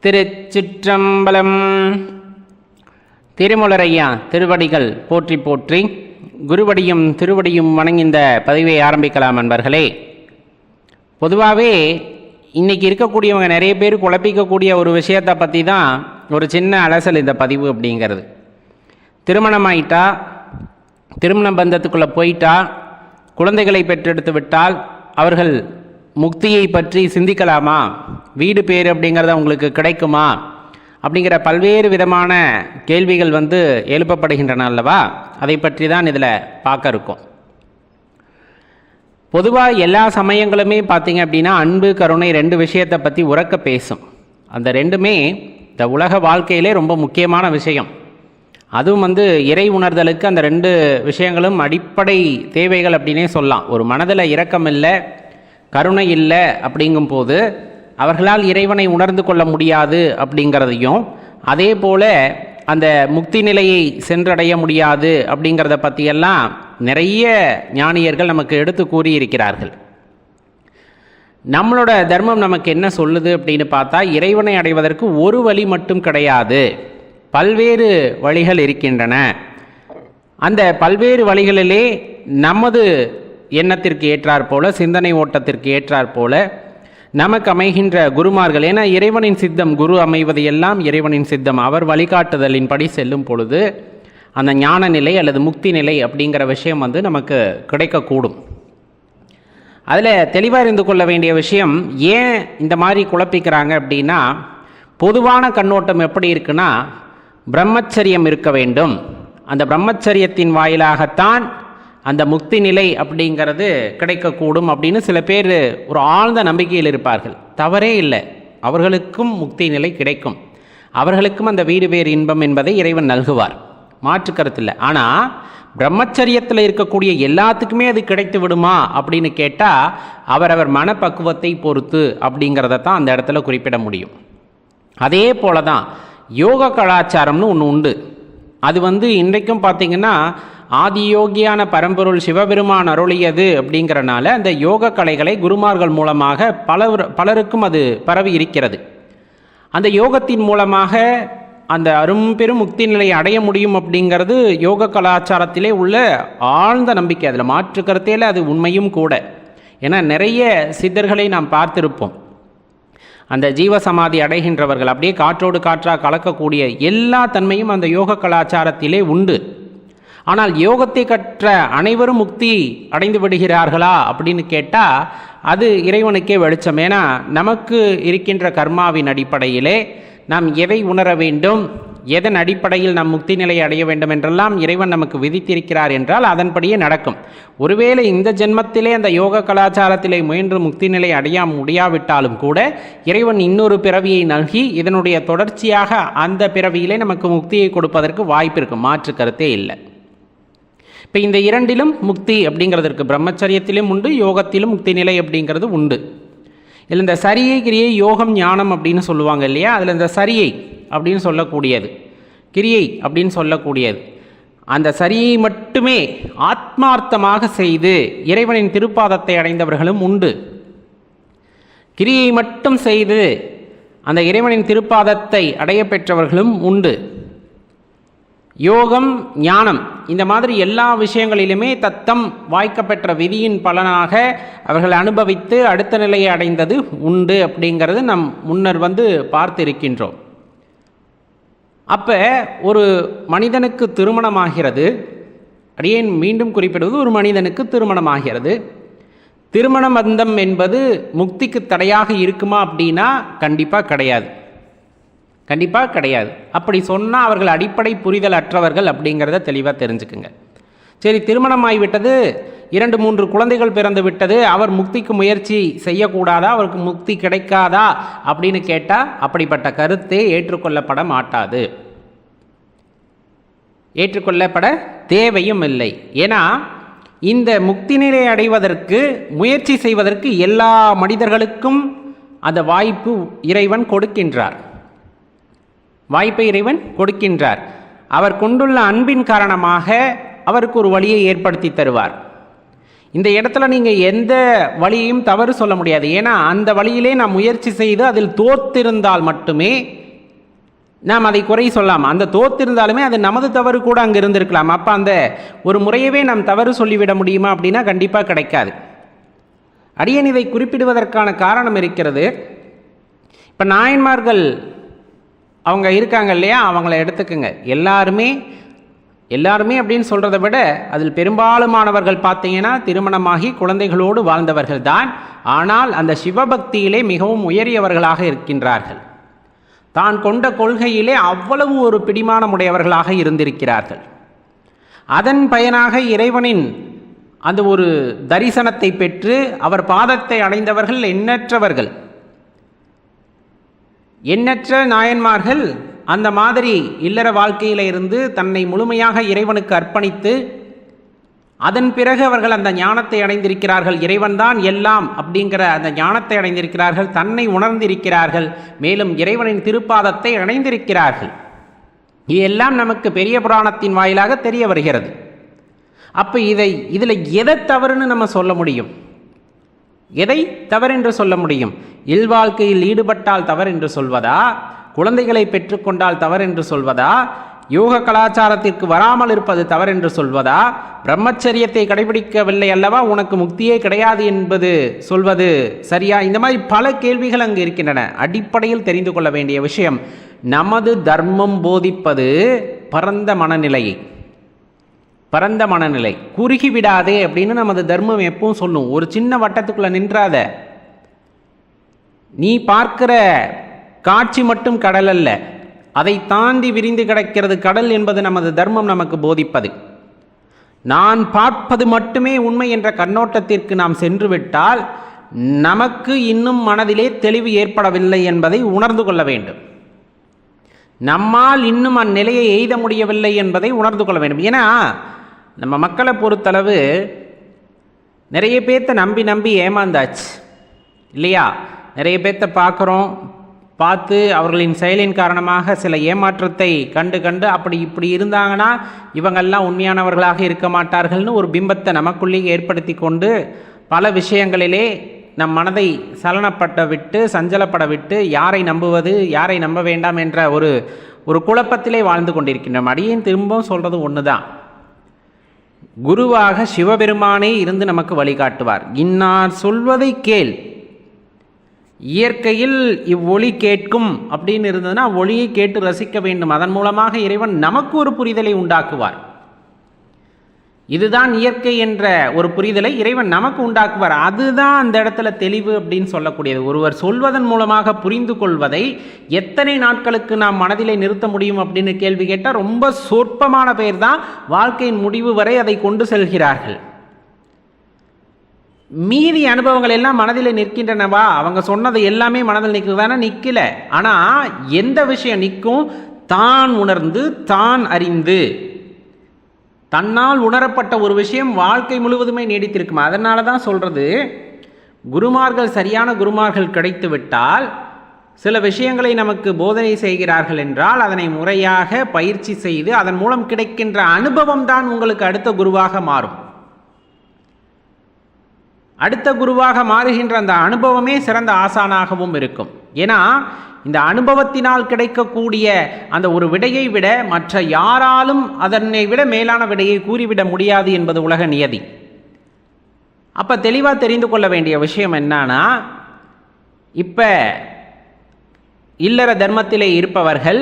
திருச்சிற்றம்பலம். திருமூலரையா திருவடிகள் போற்றி போற்றி, குருவடியும் திருவடியும் வணங்கி இந்த பதிவை ஆரம்பிக்கலாம் அன்பர்களே. பொதுவாகவே இன்றைக்கி இருக்கக்கூடியவங்க நிறைய பேர் குழப்பிக்கக்கூடிய ஒரு விஷயத்தை பற்றி தான் ஒரு சின்ன அலசல் இந்த பதிவு அப்படிங்கிறது. திருமணம் ஆயிட்டா, திருமண பந்தத்துக்குள்ளே போயிட்டா, குழந்தைகளை பெற்றெடுத்து விட்டால் அவர்கள் முக்தியை பற்றி சிந்திக்கலாமா, வீடு பேர் அப்படிங்கிறது அவங்களுக்கு கிடைக்குமா அப்படிங்கிற பல்வேறு விதமான கேள்விகள் எழுப்பப்படுகின்றன அல்லவா? அதை பற்றி தான் இதில் பார்க்க இருக்கோம். பொதுவாக எல்லா சமயங்களுமே பார்த்திங்க அப்படின்னா அன்பு கருணை ரெண்டு விஷயத்தை பற்றி உறக்க பேசும். அந்த ரெண்டுமே இந்த உலக வாழ்க்கையிலே ரொம்ப முக்கியமான விஷயம். அதுவும் இறை உணர்தலுக்கு அந்த ரெண்டு விஷயங்களும் அடிப்படை தேவைகள் அப்படின்னே சொல்லலாம். ஒரு மனதில் இரக்கம் இல்லை, கருணை இல்லை அப்படிங்கும்போது அவர்களால் இறைவனை உணர்ந்து கொள்ள முடியாது அப்படிங்கிறதையும், அதே போல் அந்த முக்தி நிலையை சென்றடைய முடியாது அப்படிங்கிறத பற்றியெல்லாம் நிறைய ஞானியர்கள் நமக்கு எடுத்து கூறியிருக்கிறார்கள். நம்மளோட தர்மம் நமக்கு என்ன சொல்லுது அப்படின்னு பார்த்தா, இறைவனை அடைவதற்கு ஒரு வழி மட்டும் கிடையாது, பல்வேறு வழிகள் இருக்கின்றன. அந்த பல்வேறு வழிகளிலே நமது எண்ணத்திற்கு ஏற்றாற் போல, சிந்தனை ஓட்டத்திற்கு ஏற்றாற் போல நமக்கு அமைகின்ற குருமார்கள், ஏன்னா இறைவனின் சித்தம் குரு அமைவது எல்லாம் இறைவனின் சித்தம். அவர் வழிகாட்டுதலின்படி செல்லும் பொழுது அந்த ஞான நிலை அல்லது முக்தி நிலை அப்படிங்கிற விஷயம் நமக்கு கிடைக்கக்கூடும். அதில் தெளிவாக இருந்து கொள்ள வேண்டிய விஷயம், ஏன் இந்த மாதிரி குழப்பிக்கிறாங்க அப்படின்னா, பொதுவான கண்ணோட்டம் எப்படி இருக்குன்னா, பிரம்மச்சரியம் இருக்க வேண்டும், அந்த பிரம்மச்சரியத்தின் வாயிலாகத்தான் அந்த முக்தி நிலை அப்படிங்கிறது கிடைக்கக்கூடும் அப்படின்னு சில பேர் ஒரு ஆழ்ந்த நம்பிக்கையில் இருப்பார்கள். தவறே இல்லை, அவர்களுக்கும் முக்தி நிலை கிடைக்கும், அவர்களுக்கும் அந்த வீடு பேர் இன்பம் என்பதை இறைவன் நல்குவார், மாற்று கருத்தில்லை. ஆனால் பிரம்மச்சரியத்தில் இருக்கக்கூடிய எல்லாத்துக்குமே அது கிடைத்து விடுமா அப்படின்னு கேட்டால், அவரவர் மனப்பக்குவத்தை பொறுத்து அப்படிங்கிறத தான் அந்த இடத்துல குறிப்பிட முடியும். அதே போல தான் யோக கலாச்சாரம்னு ஒன்று உண்டு. அது இன்றைக்கும் பார்த்திங்கன்னா ஆதியோகியான பரம்பொருள் சிவபெருமான் அருளியது அப்படிங்கிறனால அந்த யோக கலைகளை குருமார்கள் மூலமாக பலருக்கும் அது பரவி இருக்கிறது. அந்த யோகத்தின் மூலமாக அந்த அரும்பெரும் முக்தி நிலையை அடைய முடியும் அப்படிங்கிறது யோக கலாச்சாரத்திலே உள்ள ஆழ்ந்த நம்பிக்கை. அதில் மாற்று கருத்தையில் அது உண்மையும் கூட. ஏன்னா நிறைய சித்தர்களை நாம் பார்த்திருப்போம். அந்த ஜீவசமாதி அடைகின்றவர்கள் அப்படியே காற்றோடு காற்றாக கலக்கக்கூடிய எல்லா தன்மையும் அந்த யோக கலாச்சாரத்திலே உண்டு. ஆனால் யோகத்தை கற்ற அனைவரும் முக்தி அடைந்து விடுகிறார்களா அப்படின்னு கேட்டால் அது இறைவனுக்கே வெளிச்சம். ஏன்னா நமக்கு இருக்கின்ற கர்மாவின் அடிப்படையிலே நாம் எதை உணர வேண்டும், எதன் அடிப்படையில் நாம் முக்தி நிலையை அடைய வேண்டும் என்றெல்லாம் இறைவன் நமக்கு விதித்திருக்கிறார் என்றால் அதன்படியே நடக்கும். ஒருவேளை இந்த ஜென்மத்திலே அந்த யோக கலாச்சாரத்திலே முயன்று முக்தி நிலை அடைய முடியாவிட்டாலும் கூட இறைவன் இன்னொரு பிறவியை நல்கி இதனுடைய தொடர்ச்சியாக அந்த பிறவியிலே நமக்கு முக்தியை கொடுப்பதற்கு வாய்ப்பு இருக்கும், மாற்று கருத்தே இல்லை. இப்போ இந்த இரண்டிலும் முக்தி அப்படிங்கிறதுக்கு பிரம்மச்சரியத்திலும் உண்டு, யோகத்திலும் முக்தி நிலை அப்படிங்கிறது உண்டு. இதில் இந்த சரியை கிரியை யோகம் ஞானம் அப்படின்னு சொல்லுவாங்க இல்லையா? அதில் இந்த சரியை அப்படின்னு சொல்லக்கூடியது, கிரியை அப்படின்னு சொல்லக்கூடியது, அந்த சரியை மட்டுமே ஆத்மார்த்தமாக செய்து இறைவனின் திருப்பாதத்தை அடைந்தவர்களும் உண்டு. கிரியை மட்டும் செய்து அந்த இறைவனின் திருப்பாதத்தை அடைய பெற்றவர்களும் உண்டு. யோகம் ஞானம் இந்த மாதிரி எல்லா விஷயங்களிலுமே தத்தம் வாய்க்கப்பெற்ற விதியின் பலனாக அவர்கள் அனுபவித்து அடுத்த நிலையை அடைந்தது உண்டு அப்படிங்கிறது நம் முன்னர் பார்த்திருக்கின்றோம். அப்போ ஒரு மனிதனுக்கு திருமணமாகிறது, அடியே மீண்டும் குறிப்பிடுவது, ஒரு மனிதனுக்கு திருமணமாகிறது. திருமண பந்தம் என்பது முக்திக்கு தடையாக இருக்குமா அப்படின்னா கண்டிப்பாக கிடையாது, கண்டிப்பாக கிடையாது. அப்படி சொன்னால் அவர்கள் அடிப்படை புரிதல் அற்றவர்கள் அப்படிங்கிறத தெளிவாக தெரிஞ்சுக்குங்க. சரி, திருமணம் ஆகிவிட்டது, 2-3 குழந்தைகள் பிறந்து விட்டது, அவர் முக்திக்கு முயற்சி செய்யக்கூடாதா, அவருக்கு முக்தி கிடைக்காதா அப்படின்னு கேட்டால் அப்படிப்பட்ட கருத்தே ஏற்றுக்கொள்ளப்பட மாட்டாது, ஏற்றுக்கொள்ளப்பட தேவையும் இல்லை. ஏன்னா இந்த முக்தி நிலை அடைவதற்கு முயற்சி செய்வதற்கு எல்லா மனிதர்களுக்கும் அந்த வாய்ப்பு இறைவன் கொடுக்கின்றார், வாய்ப்பை இறைவன் கொடுக்கின்றார். அவர் கொண்டுள்ள அன்பின் காரணமாக அவருக்கு ஒரு வழியை ஏற்படுத்தி தருவார். இந்த இடத்துல நீங்கள் எந்த வழியையும் தவறு சொல்ல முடியாது. ஏன்னா அந்த வழியிலே நாம் முயற்சி செய்து அதில் தோற்றிருந்தால் மட்டுமே நாம் அதை குறை சொல்லாம். அந்த தோற்றிருந்தாலுமே அது நமது தவறு கூட அங்கே இருந்திருக்கலாம். அப்போ அந்த ஒரு முறையவே நாம் தவறு சொல்லிவிட முடியுமா அப்படின்னா கண்டிப்பாக கிடைக்காது. அடியேன் இதை குறிப்பிடுவதற்கான காரணம் இருக்கிறது. இப்போ நாயன்மார்கள் அவங்க இருக்காங்க இல்லையா, அவங்கள எடுத்துக்குங்க. எல்லாருமே அப்படின்னு சொல்கிறத விட அதில் பெரும்பாலுமானவர்கள் பார்த்தீங்கன்னா திருமணமாகி குழந்தைகளோடு வாழ்ந்தவர்கள் தான். ஆனால் அந்த சிவபக்தியிலே மிகவும் உயரியவர்களாக இருக்கின்றார்கள். தான் கொண்ட கொள்கையிலே அவ்வளவு ஒரு பிடிமானமுடையவர்களாக இருந்திருக்கிறார்கள். அதன் பயனாக இறைவனின் அந்த ஒரு தரிசனத்தை பெற்று அவர் பாதத்தை அடைந்தவர்கள் எண்ணற்றவர்கள். எண்ணற்ற நாயன்மார்கள் அந்த மாதிரி இல்லற வாழ்க்கையில் இருந்து தன்னை முழுமையாக இறைவனுக்கு அர்ப்பணித்து அதன் பிறகு அவர்கள் அந்த ஞானத்தை அடைந்திருக்கிறார்கள். இறைவன்தான் எல்லாம் அப்படிங்கிற அந்த ஞானத்தை அடைந்திருக்கிறார்கள், தன்னை உணர்ந்திருக்கிறார்கள், மேலும் இறைவனின் திருப்பாதத்தை அடைந்திருக்கிறார்கள். இதெல்லாம் நமக்கு பெரிய புராணத்தின் வாயிலாக தெரிய வருகிறது. அப்போ இதில் எதை தவறுன்னு நம்ம சொல்ல முடியும்? எதை தவறென்று சொல்ல முடியும்? இல்வாழ்க்கையில் ஈடுபட்டால் தவறென்று சொல்வதா, குழந்தைகளை பெற்றுக்கொண்டால் தவறென்று சொல்வதா, யோக கலாச்சாரத்திற்கு வராமல் இருப்பது தவறென்று சொல்வதா, பிரம்மச்சரியத்தை கடைபிடிக்கவில்லை அல்லவா உனக்கு முக்தியே கிடையாது என்பது சொல்வது சரியா? இந்த மாதிரி பல கேள்விகள் அங்கு இருக்கின்றன. அடிப்படையில் தெரிந்து கொள்ள வேண்டிய விஷயம், நமது தர்மம் போதிப்பது பரந்த மனநிலை, குறுகிவிடாதே அப்படின்னு நமது தர்மம் எப்பவும் சொல்லும். ஒரு சின்ன வட்டத்துக்குள்ள நின்றாத. நீ பார்க்கிற காட்சி மட்டும் கடல் அல்ல, அதை தாண்டி விரிந்து கிடக்கிறது கடல் என்பது நமது தர்மம் நமக்கு போதிப்பது. நான் பார்ப்பது மட்டுமே உண்மை என்ற கண்ணோட்டத்திற்கு நாம் சென்று விட்டால் நமக்கு இன்னும் மனதிலே தெளிவு ஏற்படவில்லை என்பதை உணர்ந்து கொள்ள வேண்டும். நம்மால் இன்னும் அந்நிலையை எய்த முடியவில்லை என்பதை உணர்ந்து கொள்ள வேண்டும். ஏன்னா நம்ம மக்களை பொறுத்தளவு நிறைய பேர்த்த நம்பி ஏமாந்தாச்சு இல்லையா? நிறைய பேர்த்த பார்த்து அவர்களின் செயலின் காரணமாக சில ஏமாற்றத்தை கண்டு அப்படி இப்படி இருந்தாங்கன்னா இவங்கெல்லாம் உண்மையானவர்களாக இருக்க மாட்டார்கள்னு ஒரு பிம்பத்தை நமக்குள்ளே ஏற்படுத்தி கொண்டு பல விஷயங்களிலே நம் மனதை சஞ்சலப்பட விட்டு யாரை நம்புவது யாரை நம்ப வேண்டாம் என்ற ஒரு குழப்பத்திலே வாழ்ந்து கொண்டிருக்கின்றோம். அடியேன் திரும்பவும் சொல்கிறது ஒன்று தான், குருவாக சிவபெருமானே இருந்து நமக்கு வழிகாட்டுவார். இன்னார் சொல்வதை கேள், இயற்கையில் இவ்வொளி கேட்கும் அப்படின்னு இருந்ததுன்னா ஒளியை கேட்டு ரசிக்க வேண்டும். அதன் மூலமாக இறைவன் நமக்கு ஒரு புரிதலை உண்டாக்குவார். இதுதான் இயற்கை என்ற ஒரு புரிதலை இறைவன் நமக்கு உண்டாக்குவார். அதுதான் அந்த இடத்துல தெளிவு அப்படின்னு சொல்லக்கூடியது. ஒருவர் சொல்வதன் மூலமாக புரிந்து கொள்வதை எத்தனை நாட்களுக்கு நாம் மனதிலே நிறுத்த முடியும் அப்படின்னு கேள்வி கேட்டால் ரொம்ப சொற்பமான பேர் தான் வாழ்க்கையின் முடிவு வரை அதை கொண்டு செல்கிறார்கள். மீதி அனுபவங்கள் எல்லாம் மனதில் நிற்கின்றனவா? அவங்க சொன்னது எல்லாமே மனதில் நிற்குதானே? நிற்கல. ஆனால் எந்த விஷயம் நிற்கும்? தான் உணர்ந்து தான் அறிந்து தன்னால் உணரப்பட்ட ஒரு விஷயம் வாழ்க்கை முழுவதுமே நீடித்திருக்கும். அதனால தான் சொல்கிறது, சரியான குருமார்கள் கிடைத்து விட்டால் சில விஷயங்களை நமக்கு போதனை செய்கிறார்கள் என்றால் அதனை முறையாக பயிற்சி செய்து அதன் மூலம் கிடைக்கின்ற அனுபவம் தான் உங்களுக்கு அடுத்த குருவாக மாறும். அடுத்த குருவாக மாறுகின்ற அந்த அனுபவமே சிறந்த ஆசானாகவும் இருக்கும். ஏன்னா இந்த அனுபவத்தினால் கிடைக்கக்கூடிய அந்த ஒரு விடையை விட மற்ற யாராலும் அதனை விட மேலான விடையை கூறிவிட முடியாது என்பது உலக நியதி. அப்போ தெளிவாக தெரிந்து கொள்ள வேண்டிய விஷயம் என்னன்னா, இப்போ இல்லற தர்மத்திலே இருப்பவர்கள்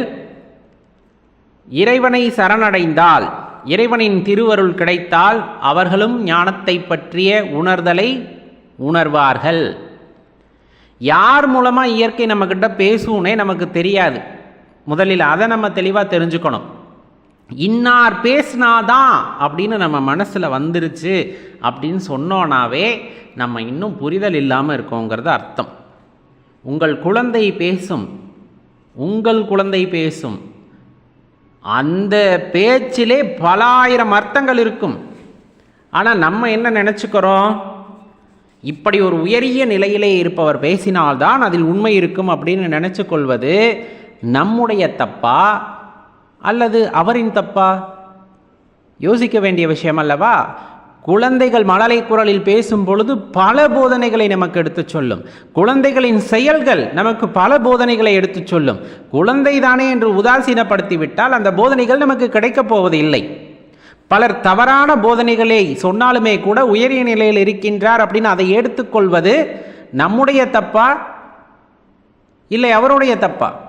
இறைவனை சரணடைந்தால், இறைவனின் திருவருள் கிடைத்தால் அவர்களும் ஞானத்தை பற்றிய உணர்தலை உணர்வார்கள். யார் மூலமாக இயற்கை நம்மக்கிட்ட பேசுவோன்னே நமக்கு தெரியாது. முதலில் அதை நம்ம தெளிவாக தெரிஞ்சுக்கணும். இன்னார் பேசினாதான் அப்படின்னு நம்ம மனசில் வந்துருச்சு அப்படின்னு சொன்னோன்னாவே நம்ம இன்னும் புரிதல் இல்லாமல் இருக்கோங்கிறது அர்த்தம். உங்கள் குழந்தை பேசும் அந்த பேச்சிலே பல ஆயிரம் அர்த்தங்கள் இருக்கும். ஆனால் நம்ம என்ன நினச்சிக்கிறோம்? இப்படி ஒரு உயரிய நிலையிலே இருப்பவர் பேசினால்தான் அதில் உண்மை இருக்கும் அப்படின்னு நினைச்சு கொள்வது நம்முடைய தப்பா அல்லது அவரின் தப்பா? யோசிக்க வேண்டிய விஷயம் அல்லவா? குழந்தைகள் மழலை குரலில் பேசும் பொழுது பல போதனைகளை நமக்கு எடுத்துச் சொல்லும். குழந்தைகளின் செயல்கள் நமக்கு பல போதனைகளை எடுத்துச் சொல்லும். குழந்தை தானே என்று உதாசீனப்படுத்திவிட்டால் அந்த போதனைகள் நமக்கு கிடைக்கப் போவது இல்லை. பலர் தவறான போதனைகளை சொன்னாலுமே கூட உயரிய நிலையில் இருக்கின்றார் அப்படின்னு அதை எடுத்துக்கொள்வது நம்முடைய தப்பா இல்லை அவருடைய தப்பா?